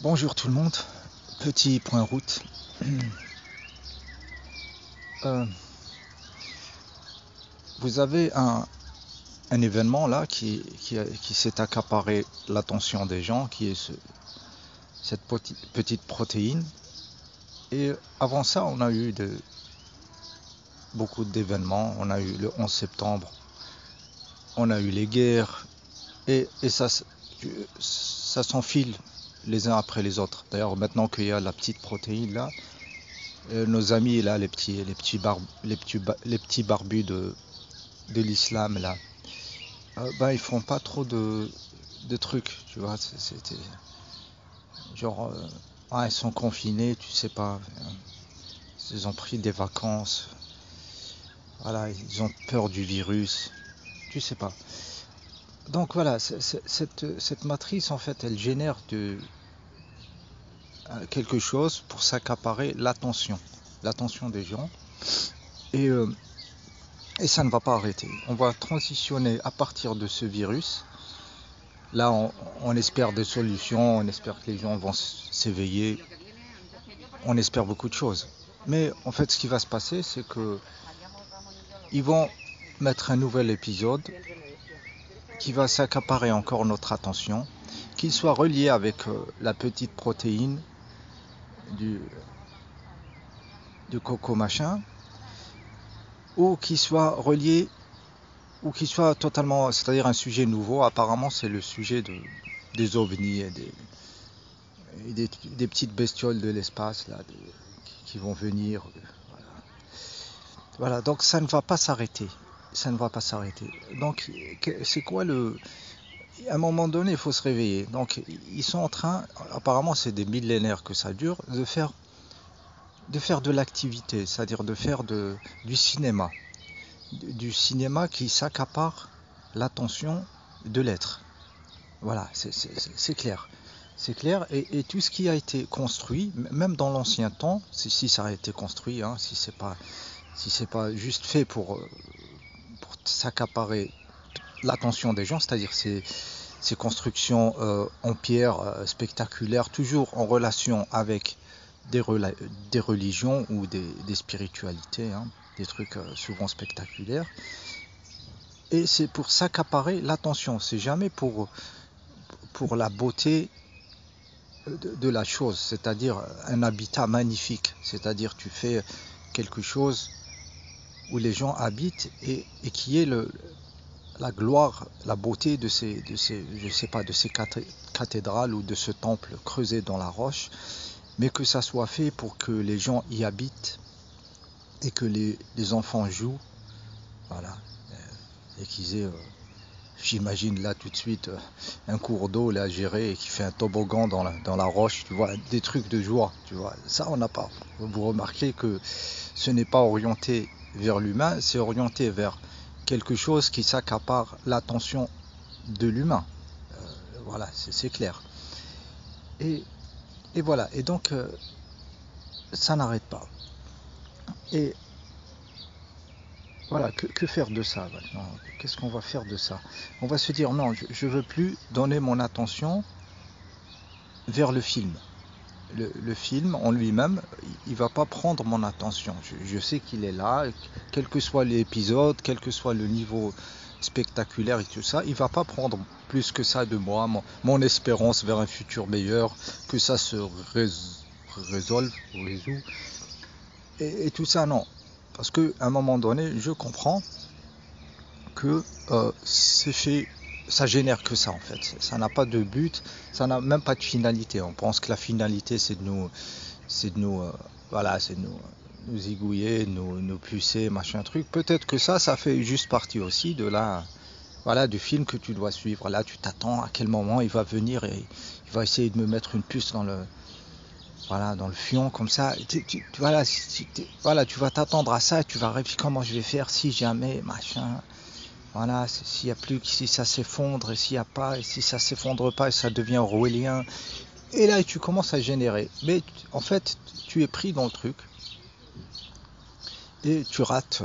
Bonjour tout le monde, petit point route. Euh, vous avez un événement là qui s'est accaparé l'attention des gens, qui est cette petite protéine. Et avant ça, on a eu beaucoup d'événements. On a eu le 11 septembre, on a eu les guerres, et ça s'enfile les uns après les autres. D'ailleurs, maintenant qu'il y a la petite protéine là, nos amis là, les petits barbus de l'islam là, ils font pas trop de trucs, tu vois. C'était genre, ils sont confinés, tu sais pas, ils ont pris des vacances, voilà, ils ont peur du virus, tu sais pas. Donc voilà, cette matrice en fait, elle génère quelque chose pour s'accaparer l'attention des gens, et, euh, et ça ne va pas arrêter. On va transitionner à partir de ce virus. Là, on espère des solutions, on espère que les gens vont s'éveiller, on espère beaucoup de choses. Mais en fait, ce qui va se passer, c'est que ils vont mettre un nouvel épisode qui va s'accaparer encore notre attention, qu'il soit relié avec la petite protéine du, du coco machin, ou qu'il soit relié, ou qu'il soit totalement, c'est-à-dire un sujet nouveau. Apparemment, c'est le sujet des ovnis et des petites bestioles de l'espace là, qui vont venir. Voilà, donc ça ne va pas s'arrêter. Ça ne va pas s'arrêter. Donc, c'est quoi à un moment donné, il faut se réveiller. Donc, ils sont en train, apparemment, c'est des millénaires que ça dure, de faire de l'activité, c'est-à-dire de faire du cinéma. Du cinéma qui s'accapare l'attention de l'être. Voilà, c'est clair. C'est clair, et tout ce qui a été construit, même dans l'ancien temps, si ça a été construit, hein, si c'est pas juste fait pour s'accaparer l'attention des gens, c'est-à-dire ces constructions en pierre spectaculaires, toujours en relation avec des religions ou des spiritualités, hein, des trucs souvent spectaculaires, et c'est pour s'accaparer l'attention, c'est jamais pour la beauté de la chose, c'est-à-dire un habitat magnifique, c'est-à-dire tu fais quelque chose où les gens habitent, et qui est la gloire, la beauté je sais pas, de ces cathédrales ou de ce temple creusé dans la roche, mais que ça soit fait pour que les gens y habitent et que les enfants jouent, voilà, et qu'ils aient, j'imagine là tout de suite, un cours d'eau là à gérer et qui fait un toboggan dans la roche, tu vois, des trucs de joie, tu vois. Ça, on n'a pas. Vous remarquez que ce n'est pas orienté vers l'humain, c'est orienté vers quelque chose qui s'accapare l'attention de l'humain. Voilà, c'est clair. Et, et voilà, et donc ça n'arrête pas. Et voilà, que faire de ça maintenant? Qu'est-ce qu'on va faire de ça? On va se dire non, je ne veux plus donner mon attention vers le film. Le film en lui-même, il va pas prendre mon attention. Je sais qu'il est là, quel que soit l'épisode, quel que soit le niveau spectaculaire et tout ça, il va pas prendre plus que ça de moi, mon espérance vers un futur meilleur, que ça se résolve ou résout, et tout ça, non. Parce qu'à un moment donné, je comprends que c'est fait, ça génère que ça en fait. Ça n'a pas de but, ça n'a même pas de finalité. On pense que la finalité c'est de nous, voilà, c'est de nous zigouiller, nous pucer, machin truc. Peut-être que ça fait juste partie aussi voilà, du film que tu dois suivre. Là, tu t'attends à quel moment il va venir et il va essayer de me mettre une puce dans le fion comme ça. Voilà, tu vas t'attendre à ça et tu vas réfléchir comment je vais faire si jamais, machin. Voilà, s'il y a plus, si ça s'effondre, et s'il n'y a pas, et si ça s'effondre pas, et ça devient orwellien. Et là, tu commences à générer. Mais en fait, tu es pris dans le truc et tu rates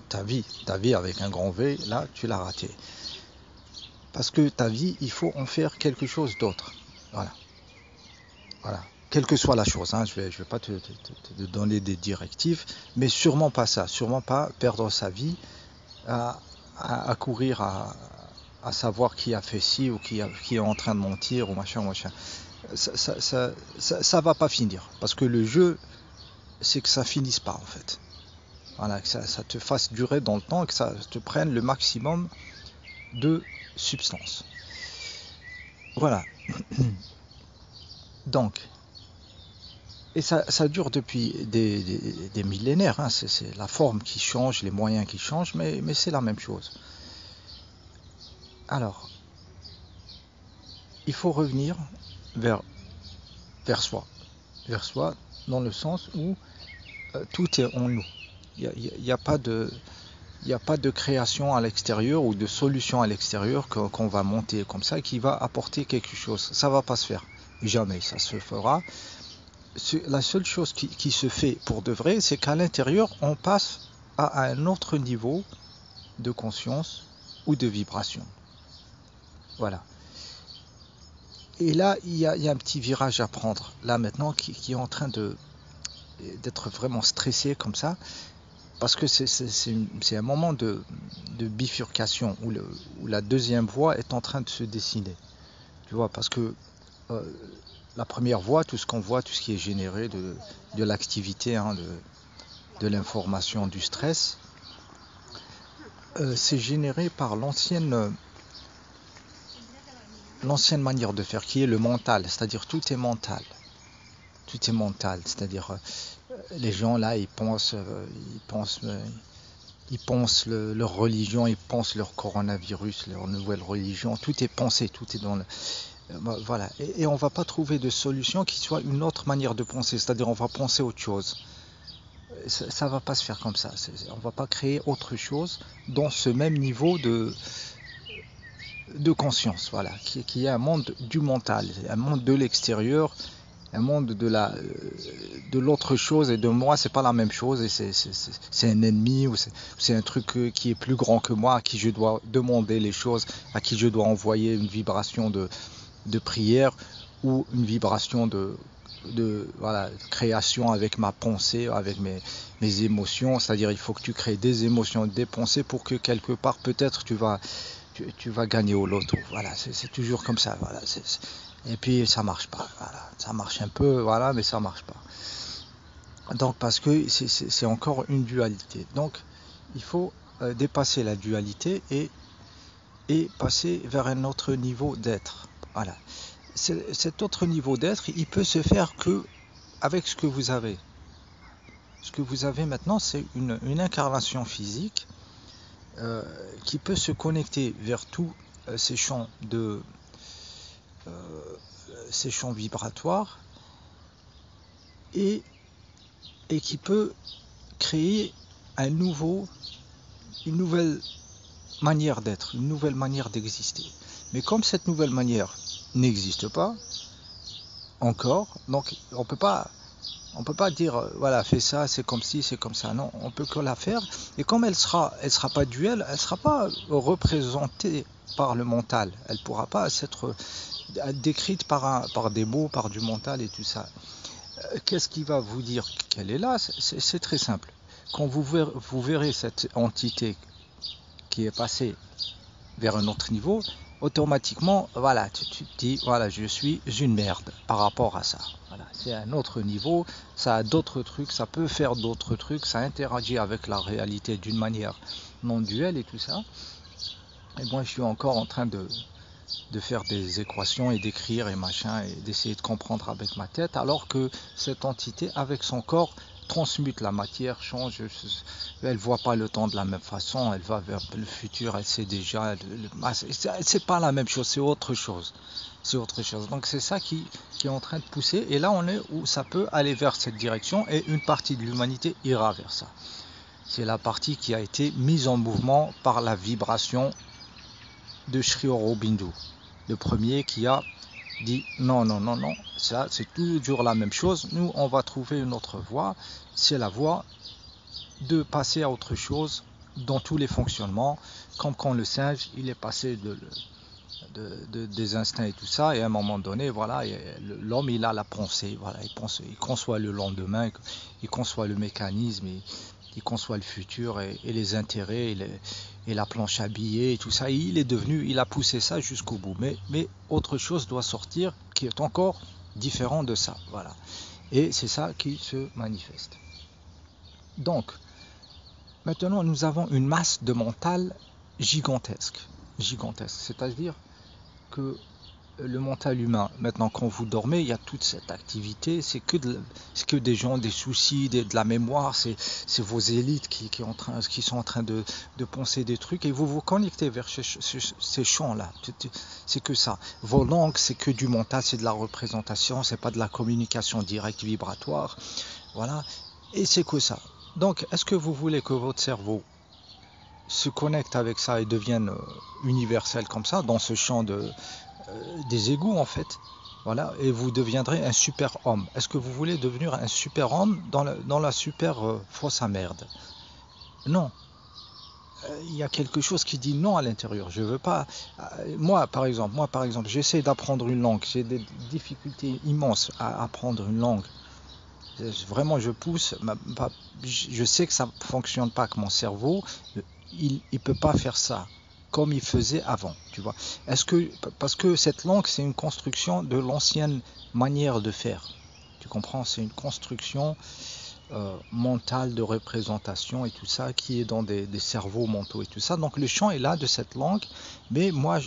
ta vie avec un grand V. Là, tu l'as raté. Parce que ta vie, il faut en faire quelque chose d'autre. Voilà, voilà. Quelle que soit la chose, hein, je vais pas te donner des directives, mais sûrement pas ça, sûrement pas perdre sa vie à, à courir à savoir qui a fait ci ou qui est en train de mentir ou machin, machin. Ça va pas finir, parce que le jeu, c'est que ça finisse pas en fait. Voilà, que ça te fasse durer dans le temps et que ça te prenne le maximum de substance. Voilà. Donc, et ça dure depuis des millénaires, hein. C'est la forme qui change, les moyens qui changent, mais c'est la même chose. Alors, il faut revenir vers, vers soi. Vers soi, dans le sens où tout est en nous. Il n'y a pas de, il n'y a pas de création à l'extérieur ou de solution à l'extérieur qu'on va monter comme ça qui va apporter quelque chose. Ça ne va pas se faire. Jamais ça se fera. La seule chose qui se fait pour de vrai, c'est qu'à l'intérieur, on passe à un autre niveau de conscience ou de vibration. Voilà. Et là, il y a un petit virage à prendre. Là, maintenant, qui est en train d'être vraiment stressé comme ça. Parce que c'est un moment de bifurcation où la deuxième voie est en train de se dessiner. Tu vois, parce que euh, la première voie, tout ce qu'on voit, tout ce qui est généré de l'activité, hein, de l'information, du stress, c'est généré par l'ancienne manière de faire, qui est le mental. C'est-à-dire tout est mental. Tout est mental. C'est-à-dire les gens là, ils pensent leur religion, ils pensent leur coronavirus, leur nouvelle religion, tout est pensé, tout est dans le... Voilà, et on ne va pas trouver de solution qui soit une autre manière de penser, c'est-à-dire on va penser autre chose. Ça ne va pas se faire comme ça, on ne va pas créer autre chose dans ce même niveau de conscience, voilà, qui est un monde du mental, un monde de l'extérieur, un monde de l'autre chose et de moi, c'est pas la même chose et c'est un ennemi ou c'est un truc qui est plus grand que moi, à qui je dois demander les choses, à qui je dois envoyer une vibration de prière ou une vibration de création avec ma pensée, avec mes émotions. C'est-à-dire il faut que tu crées des émotions, des pensées pour que quelque part peut-être tu vas gagner au loto. Voilà, c'est toujours comme ça. Voilà, et puis ça marche pas. Voilà, ça marche un peu, voilà, mais ça marche pas. Donc parce que c'est encore une dualité. Donc il faut dépasser la dualité et passer vers un autre niveau d'être. Voilà. Cet autre niveau d'être, il peut se faire que avec ce que vous avez. Ce que vous avez maintenant, c'est une incarnation physique qui peut se connecter vers tous ces champs ces champs vibratoires et qui peut créer une nouvelle manière d'être, une nouvelle manière d'exister. Mais comme cette nouvelle manière n'existe pas encore, donc on peut pas dire voilà, fais ça, c'est comme ci, c'est comme ça. Non, on peut que la faire. Et comme elle sera pas duelle, elle sera pas représentée par le mental. Elle pourra pas s'être décrite par des mots, par du mental et tout ça. Qu'est-ce qui va vous dire qu'elle est là? C'est très simple. Quand vous verrez cette entité qui est passée vers un autre niveau, automatiquement, voilà, tu te dis, voilà, je suis une merde par rapport à ça. Voilà, c'est un autre niveau, ça a d'autres trucs, ça peut faire d'autres trucs, ça interagit avec la réalité d'une manière non duelle et tout ça. Et moi, je suis encore en train de faire des équations et d'écrire et machin et d'essayer de comprendre avec ma tête, alors que cette entité avec son corps transmute la matière, change, elle voit pas le temps de la même façon, elle va vers le futur, elle sait déjà, c'est pas la même chose, c'est autre chose. C'est autre chose. Donc c'est ça qui est en train de pousser, et là on est où ça peut aller vers cette direction, et une partie de l'humanité ira vers ça. C'est la partie qui a été mise en mouvement par la vibration de Sri Aurobindo, le premier qui a dit non, non, non, non, ça c'est toujours la même chose, nous on va trouver une autre voie, c'est la voie de passer à autre chose dans tous les fonctionnements, comme quand le singe il est passé des instincts et tout ça, et à un moment donné, voilà, l'homme il a la pensée, voilà, il conçoit le lendemain, il conçoit le mécanisme, il conçoit le futur et les intérêts et la planche à billets et tout ça, et il a poussé ça jusqu'au bout, mais autre chose doit sortir qui est encore différent de ça, voilà, et c'est ça qui se manifeste. Donc, maintenant nous avons une masse de mental gigantesque, c'est-à-dire que le mental humain, maintenant quand vous dormez, il y a toute cette activité, c'est que des gens, des soucis, de la mémoire, c'est vos élites qui sont en train de penser des trucs, et vous vous connectez vers ces champs-là, c'est que ça. Vos langues, c'est que du mental, c'est de la représentation, c'est pas de la communication directe vibratoire, voilà, et c'est que ça. Donc, est-ce que vous voulez que votre cerveau se connecte avec ça et devienne universel comme ça, dans ce champ des égouts en fait, voilà, et vous deviendrez un super homme. Est-ce que vous voulez devenir un super homme dans la super fosse à merde? Non. Il y a quelque chose qui dit non à l'intérieur. Je veux pas. Moi par exemple, j'essaie d'apprendre une langue. J'ai des difficultés immenses à apprendre une langue. Vraiment, je pousse. Je sais que ça ne fonctionne pas, que mon cerveau, il peut pas faire ça comme il faisait avant, tu vois. Parce que cette langue, c'est une construction de l'ancienne manière de faire. Tu comprends? C'est une construction mentale de représentation et tout ça qui est dans des cerveaux mentaux et tout ça. Donc le champ est là de cette langue, mais moi,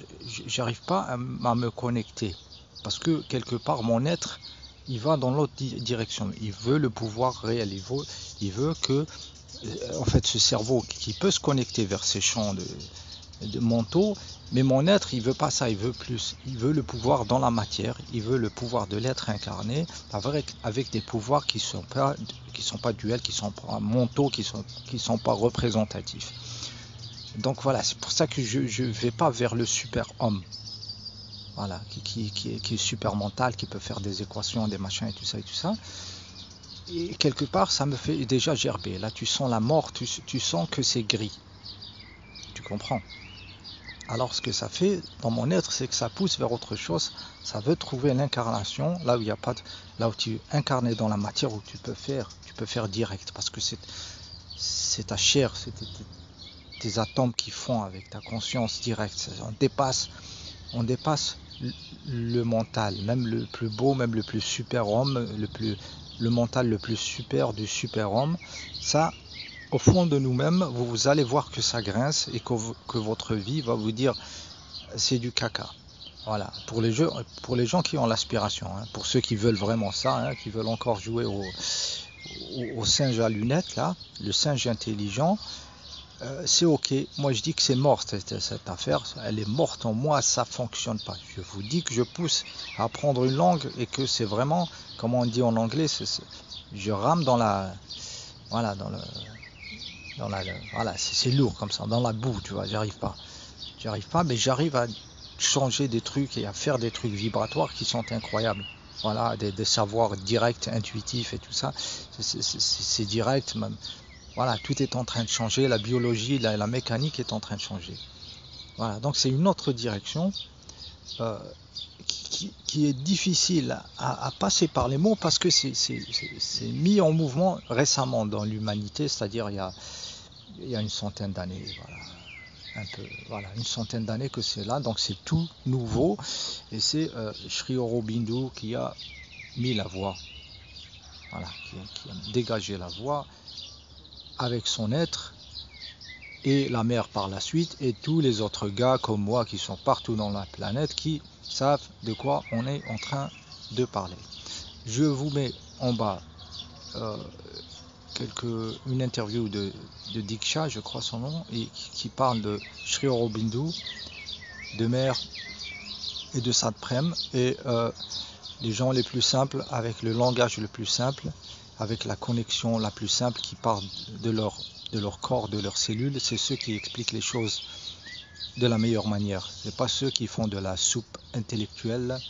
j'arrive pas à me connecter parce que quelque part, mon être, il va dans l'autre direction. Il veut le pouvoir réel. Il veut que, en fait, ce cerveau qui peut se connecter vers ces champs de mentaux, mais mon être, il veut pas ça, il veut plus. Il veut le pouvoir dans la matière, il veut le pouvoir de l'être incarné, avec des pouvoirs qui sont pas duels, qui sont pas mentaux, qui sont pas représentatifs. Donc voilà, c'est pour ça que je vais pas vers le super homme. Voilà, qui est super mental, qui peut faire des équations, des machins et tout ça. Et quelque part, ça me fait déjà gerber. Là, tu sens la mort, tu sens que c'est gris. Tu comprends? Alors, ce que ça fait dans mon être, c'est que ça pousse vers autre chose. Ça veut trouver l'incarnation, là où il n'y a pas là où tu es incarné dans la matière, où tu peux faire direct, parce que c'est ta chair, c'est tes atomes qui font avec ta conscience directe. On dépasse le mental, même le plus beau, même le plus super homme, le mental le plus super du super homme. Ça, au fond de nous-mêmes, vous allez voir que ça grince et que votre vie va vous dire c'est du caca. Voilà, pour les gens qui ont l'aspiration, hein, pour ceux qui veulent vraiment ça, hein, qui veulent encore jouer au singe à lunettes, là, le singe intelligent, c'est ok. Moi je dis que c'est mort cette affaire, elle est morte en moi, ça fonctionne pas. Je vous dis que je pousse à apprendre une langue et que c'est vraiment, comme on dit en anglais, je rame dans la, voilà, voilà, c'est lourd comme ça, dans la boue, tu vois, j'arrive pas, mais j'arrive à changer des trucs et à faire des trucs vibratoires qui sont incroyables. Voilà, des savoirs directs, intuitifs et tout ça, c'est direct même. Voilà, tout est en train de changer, la biologie, la mécanique est en train de changer. Voilà, donc c'est une autre direction qui est difficile à passer par les mots parce que c'est mis en mouvement récemment dans l'humanité, c'est-à-dire il y a une centaine d'années, voilà, une centaine d'années que c'est là, donc c'est tout nouveau, et c'est Sri Aurobindo qui a mis la voix, voilà, qui a dégagé la voix avec son être, et la mère par la suite, et tous les autres gars comme moi qui sont partout dans la planète qui savent de quoi on est en train de parler. Je vous mets en bas une interview de Diksha, je crois son nom, et qui parle de Sri Aurobindo, de mère et de Sadprem, et les gens les plus simples, avec le langage le plus simple, avec la connexion la plus simple, qui parlent de leur corps, de leurs cellules, c'est ceux qui expliquent les choses de la meilleure manière. C'est pas ceux qui font de la soupe intellectuelle,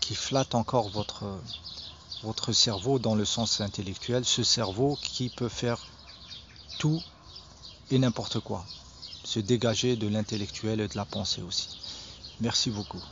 qui flattent encore votre cerveau dans le sens intellectuel, ce cerveau qui peut faire tout et n'importe quoi, se dégager de l'intellectuel et de la pensée aussi. Merci beaucoup.